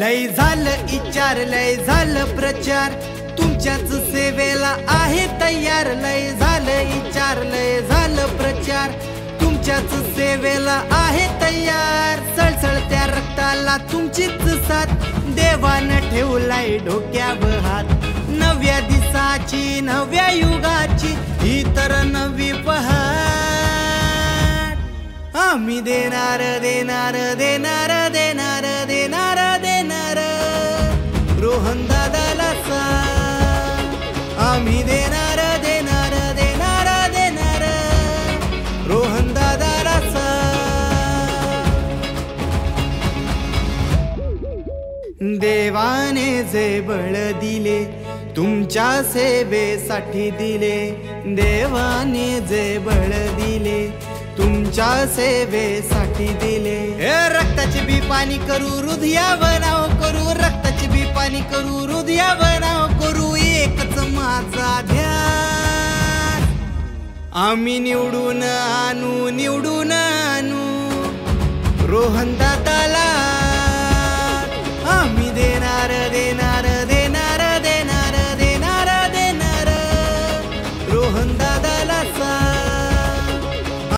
लय झालं विचार लय झालं प्रचार तुमच्याच सेवेला आहे तयार लय झालं विचार लय झालं प्रचार तुमच्याच सेवेला आहे तयार सळसळत्या रक्ताला तुमचीच साथ देवानं ठेवलाय डोक्यावर हात नव्या दिसाची नव्या युगाची ही तर नवी पहाट आम्ही देणार देणार देणार देणार देणार देणार रोहन दादाला साथ आम्ही देणार देणार देणार देणार रोहन दादाला साथ देवाने जे बळ दिले तुमच्या सेवेसाठी दिले देवाने जे बळ दिले तुमच्या सेवेसाठी दिले रक्ताचे बी पाणी करू हृदयावर नाव करू रक्ताचे बी पाणी करू हृदयावर नाव करू एकच माझा ध्यान आम्ही निवडून आणू रोहन